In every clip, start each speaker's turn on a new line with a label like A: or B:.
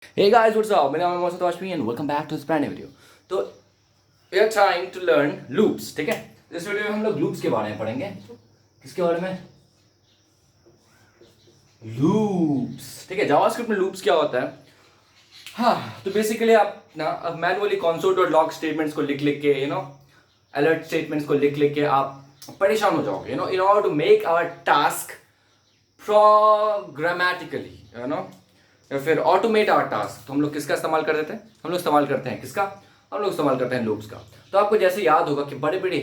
A: Hey guys, what's up? मेरा नाम है Mohammad Washmi and welcome back to this brand new video. तो we are trying to learn loops, ठीक है। इस वीडियो में हम लोग लूप्स के बारे में पढ़ेंगे। किसके बारे में? लूप्स, ठीक है। जावास्क्रिप्ट में लूप्स क्या होता है? हाँ, तो बेसिकली आप ना अब manually console dot log statements को लिख लिख के अलर्ट स्टेटमेंट्स को लिख लिख के आप परेशान हो जाओगे, in order to make our task programmatically, या फिर ऑटोमेट आवर टास्क। तो हम लोग किसका इस्तेमाल कर देते हैं? हम लोग इस्तेमाल करते हैं किसका? हम लोग इस्तेमाल करते हैं लूप्स का। तो आपको जैसे याद होगा कि बड़े बड़े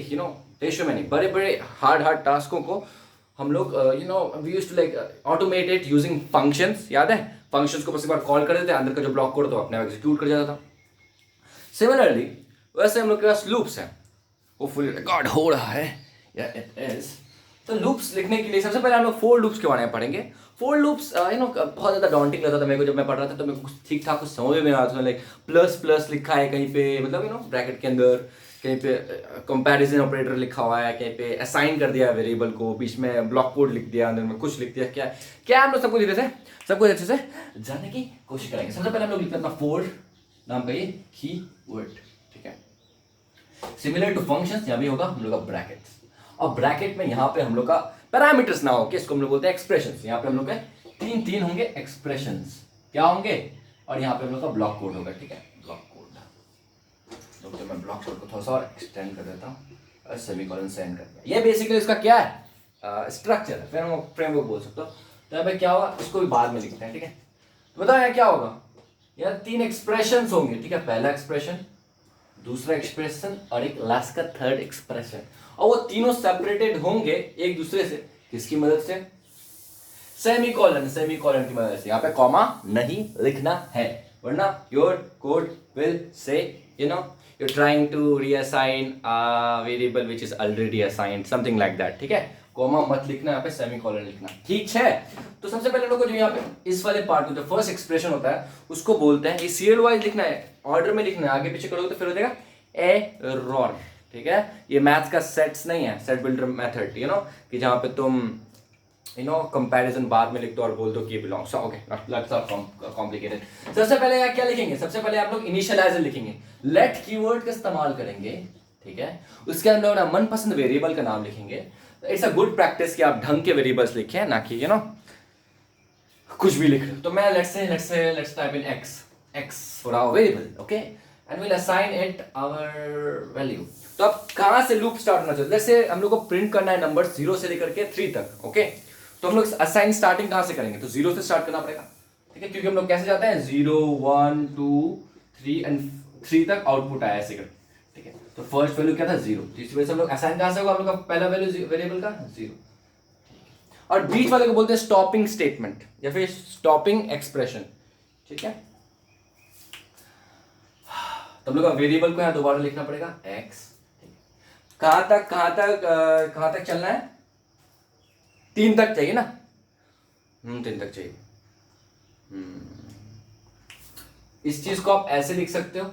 A: रेशियो में नहीं, बड़े बड़े हार्ड टास्कों को हम लोग we used to like automate it using functions. याद है? फंक्शंस को बस एक बार कॉल कर देते हैं, अंदर का जो ब्लॉक कोड तो अपने आप एग्जीक्यूट कर जाता था। सिमिलरली वैसे हम लोग के पास लूप्स हैं। होपफुली रिकॉर्ड हो रहा है, या इट इज। तो लूप्स लिखने के लिए सबसे पहले हम लोग फोर लूप्स के बारे में पढ़ेंगे। फोर लूप्स बहुत ज़्यादा डॉन्टिंग लगता था मेरे को जब मैं पढ़ रहा था, तो मेरे को कुछ ठीक ठाक कुछ समझ में नहीं आ रहा था। लाइक प्लस प्लस लिखा है कहीं पे, मतलब ब्रैकेट के अंदर, कहीं पे कंपैरिजन ऑपरेटर लिखा हुआ है, कहीं पे असाइन कर दिया वेरिएबल को, बीच में ब्लॉक कोड लिख दिया, अंदर में कुछ लिख दिया। क्या क्या हम लोग सब कुछ अच्छे से जानने की कोशिश करेंगे। सबसे पहले हम लोग लिखते हैं अपना फोर नाम का ये कीवर्ड, ठीक है। सिमिलर टू फंक्शंस, यहाँ भी होगा हम लोग का ब्रैकेट्स। और ब्रैकेट में यहाँ पे हम लोग का पैरामीटर्स ना हो, इसको हम लोग बोलते हैं एक्सप्रेशंस। यहाँ पे हम लोग के तीन तीन होंगे एक्सप्रेशंस, क्या होंगे? और यहाँ पे हम लोग का ब्लॉक कोड होगा, ठीक है। ब्लॉक कोड, तो मैं ब्लॉक कोड को थोड़ा सा और एक्सटेंड कर देता हूँ, सेमीकोलन से एंड कर दिया। ये बेसिकली इसका क्या है? स्ट्रक्चर है, फ्रेमवर्क बोल सकते हो। तो यहाँ पे क्या होगा, इसको भी बाद में लिखते हैं, ठीक है। तो बताओ यहाँ क्या होगा? यहाँ तीन एक्सप्रेशंस होंगे, ठीक है। पहला एक्सप्रेशन, दूसरा एक्सप्रेशन और एक लास्ट का थर्ड एक्सप्रेशन। और वो तीनों सेपरेटेड होंगे एक दूसरे से, किसकी मदद से? सेमीकोलन की मदद से। यहाँ पे कॉमा नहीं लिखना है, वरना your code will say you're trying to reassign a variable which is already assigned, something like that, ठीक है। कॉमा मत लिखना, यहाँ पे सेमीकोलन लिखना, ठीक है। तो सबसे पहले लोगों को जो यहाँ पे इस वाले पार्ट में जो फर्स्ट एक्सप्रेशन होता है उसको बोलते हैं, ये सीरियल वाइज लिखना है, ऑर्डर में लिखना है। आगे पीछे करोगे तो फिर हो जाएगा एरर, ठीक है। ये मैथ्स का सेट्स नहीं है, सेट बिल्डर मेथड, कि जहाँ पे तुम कंपैरिजन बाद में लिख दो और बोल दो कि belongs. Okay, let's not complicated. सबसे पहले क्या लिखेंगे? सबसे पहले आप लोग इनिशियलाइजर लिखेंगे, लेट कीवर्ड का इस्तेमाल करेंगे, ठीक है। उसके अंदर अपना मनपसंद वेरिएबल का नाम लिखेंगे। इट्स अ गुड प्रैक्टिस कि आप ढंग के वेरिएबल्स लिखें, ना कि कुछ भी लिख रहे हो। तो मैं let's type in x for our variable, okay, and will assign it our value. तो अब कहां से लूप स्टार्ट होना चाहिए? जैसे हम लोग को प्रिंट करना है नंबर 0 से लेकर के 3 तक, ओके। तो हम लोग असाइन स्टार्टिंग कहां से करेंगे? तो 0 से स्टार्ट करना पड़ेगा, ठीक है, क्योंकि हम लोग कैसे जाते हैं 0 1 2 3 एंड 3 तक आउटपुट आया ऐसे करके, ठीक है। तो फर्स्ट वैल्यू क्या था? 0। तो इस वजह से हम लोग असाइन कहां से होगा? हम लोग का पहला वैल्यू वेरिएबल का 0। और बीच वाले को बोलते हैं स्टॉपिंग स्टेटमेंट या फिर स्टॉपिंग एक्सप्रेशन, ठीक है। तो हम लोग का वेरिएबल को यहां दोबारा लिखना पड़ेगा x। कहां तक चलना है? 3 तक चाहिए ना? 3 तक चाहिए। इस चीज को आप ऐसे लिख सकते हो,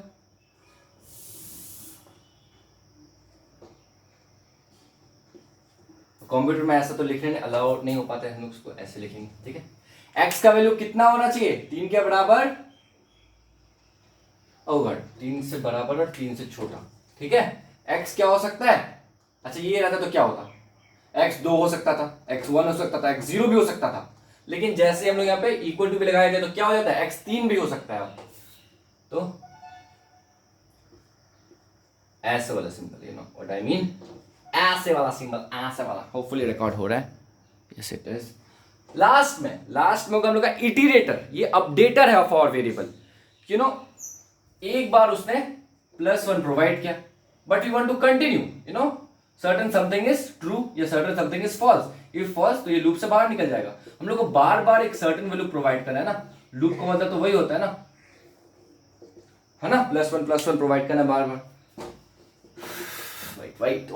A: कंप्यूटर में ऐसा तो लिखने अलाउ नहीं हो पाता है, हम लोग उसको ऐसे लिखेंगे, ठीक है। x का वैल्यू कितना होना चाहिए? 3 के बराबर, ओवर 3 से बराबर और 3 से छोटा, ठीक है। x क्या हो सकता है? अच्छा, ये रहता तो क्या होता? x 2 हो सकता था, x 1 हो सकता था, x 0 भी हो सकता था। लेकिन जैसे हम लोग यहाँ पे इक्वल टू भी लगाए थे तो क्या हो जाता है? x 3 भी हो सकता है। तो ऐसे वाला सिंबल, व्हाट आई मीन, ऐसे वाला सिंबल, ऐसे वाला। होपफुली रिकॉर्ड हो रहा है, यस इट इज। लास्ट में होगा हम लोग का इटरेटर, ये अपडेटर है फॉर वेरिएबल। एक बार उसने +1 प्रोवाइड किया, but we want to continue, certain something is true या certain something is false. If false तो ये लूप से बाहर निकल जाएगा। हम लोग को बार बार एक सर्टन वैल्यू प्रोवाइड करना है ना, लूप का मतलब तो वही होता है ना, +1 प्रोवाइड करना बार बार। वाइट।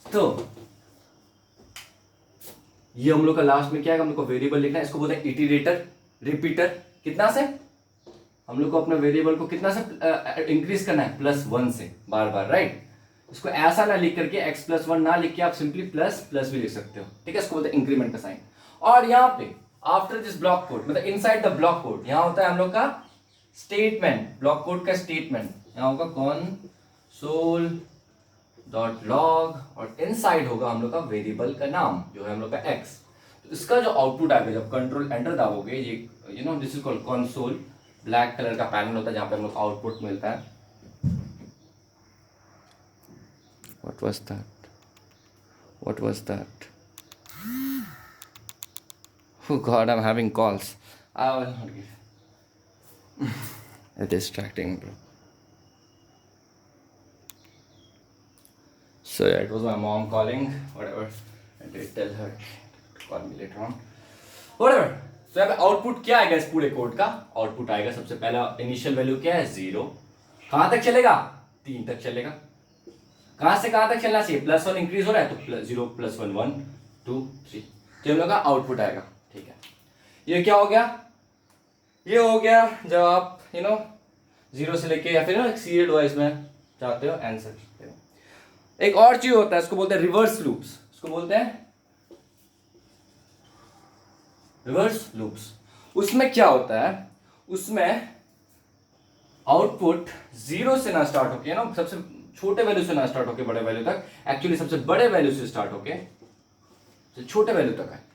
A: तो ये हम लोग का लास्ट में क्या है? हम लोग को वेरिएबल लिखना है, इसको बोलते हैं इटरेटर, रिपीटर। कितना से? हम लोग को अपने वेरिएबल को कितना से इंक्रीज करना है? +1 से बार बार, राइट। इसको ऐसा ना लिख करके x +1 ना लिख के आप सिंपली प्लस भी लिख सकते हो, ठीक है। इसको बोलते हैं इंक्रीमेंट का साइन। और यहाँ पे आफ्टर दिस ब्लॉक कोड, मतलब इनसाइड द ब्लॉक कोड, यहाँ होता है हम लोग का स्टेटमेंट, ब्लॉक कोड का स्टेटमेंट, यहाँ होगा console डॉट लॉग और इनसाइड होगा हम लोग का वेरिएबल का नाम जो है हम लोग का x। तो इसका जो आउटपुट आएगा जब कंट्रोल एंटर दाबोगे, ये this is called console, black colour का पैनल होता है जहाँ पे हम लोग का आउटपुट मिलता है। What was that? Oh God, I'm having calls. I will not give. It's distracting, bro. So yeah, it was my mom calling. Whatever. I did tell her to call me later on. Whatever. So यहाँ पे output क्या आएगा इस पूरे code का? Output आएगा सबसे पहला इनिशियल वैल्यू क्या है? 0। कहाँ तक चलेगा? 3 तक चलेगा। कहाँ से कहाँ तक चलना चाहिए? +1 इंक्रीज हो रहा है तो 0 + 1 1 2 3, तो हम लोग का आउटपुट आएगा। ठीक है, ये क्या हो गया? ये हो गया जब आप 0 से लेके या फिर सीरियल वाइज में चाहते हो आंसर। एक और चीज होता है, इसको बोलते हैं रिवर्स लूप्स। इसको बोलते हैं रिवर्स लूप्स। उसमें क्या होता है? उसमें आउटपुट 0 से ना स्टार्ट होके सबसे छोटे वैल्यू से ना स्टार्ट होके बड़े वैल्यू तक, एक्चुअली सबसे बड़े वैल्यू से स्टार्ट होके छोटे वैल्यू तक है।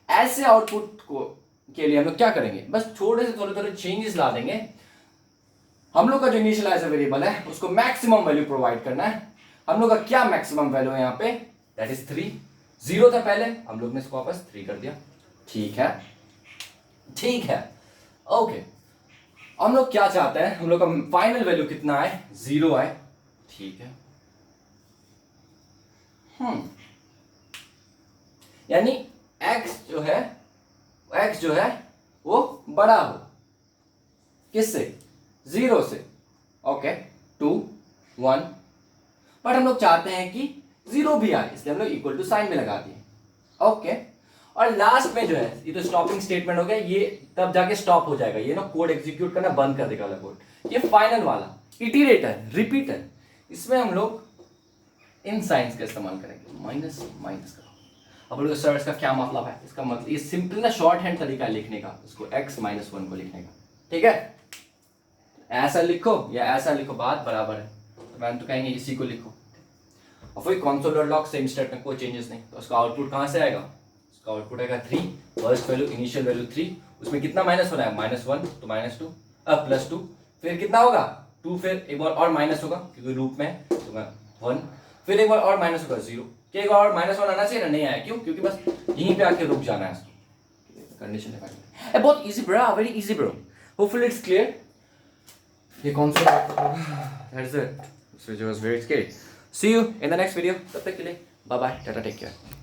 A: ऐसे आउटपुट को के लिए हम लोग क्या करेंगे? बस थोड़े से थोड़े चेंजेस ला देंगे। हम लोग का जो इनिशियलाइजर वेरिएबल है उसको मैक्सिमम वैल्यू प्रोवाइड करना है। हम लोग का क्या मैक्सिमम वैल्यू है यहाँ पे? That is 3। 0 था पहले, हम लोग ने इसको वापस 3 कर दिया। ठीक है, ठीक है, ओके। हम लोग क्या चाहते हैं? हम लोग का फाइनल वैल्यू कितना आए? 0 आए। ठीक है, यानी x जो है वो बड़ा हो किससे? 0 से। ओके, 2 1, बट हम लोग चाहते हैं कि 0 भी आए, इसलिए हम लोग इक्वल टू साइन में लगा दिए। ओके, और लास्ट में जो है ये तो स्टॉपिंग स्टेटमेंट हो गया, ये तब जाके स्टॉप हो जाएगा, ये कोड एग्जीक्यूट करना बंद कर देगा वाला कोड। ये फाइनल वाला इटरेटर, रिपीटर, इसमें हम लोग इन साइंस का इस्तेमाल करेंगे। माइनस का अब लोग सर इसका क्या मतलब है? इसका मतलब ये सिंपल ना शॉर्ट हैंड तरीका है लिखने का, इसको x - 1 को लिखने का। ठीक है, ऐसा लिखो या ऐसा लिखो, बात बराबर है। तो मैंने तो कहेंगे इसी को लिखो, और फिर console dot log same statement, कोई चेंजेस नहीं। तो उसका आउटपुट कहाँ से आएगा? उसका आउटपुट आएगा 3, फर्स्ट वैल्यू इनिशियल वैल्यू 3, उसमें कितना माइनस हो रहा है? -1 तो -2, अब +2, फिर कितना होगा? 2, फिर एक बार और माइनस होगा क्योंकि लूप में, तो 1, फिर एक बार और माइनस होगा 0, कि एक और -1 आना चाहिए ना, नहीं आया। क्यों? क्योंकि बस यहीं पे आके रुक जाना है इसको। कंडीशन है बहुत easy bro, very easy bro. Hopefully it's clear. ये कौन सा that's it, this video was very scary. See you in the next video. तब तक के लिए bye bye, tata, take care.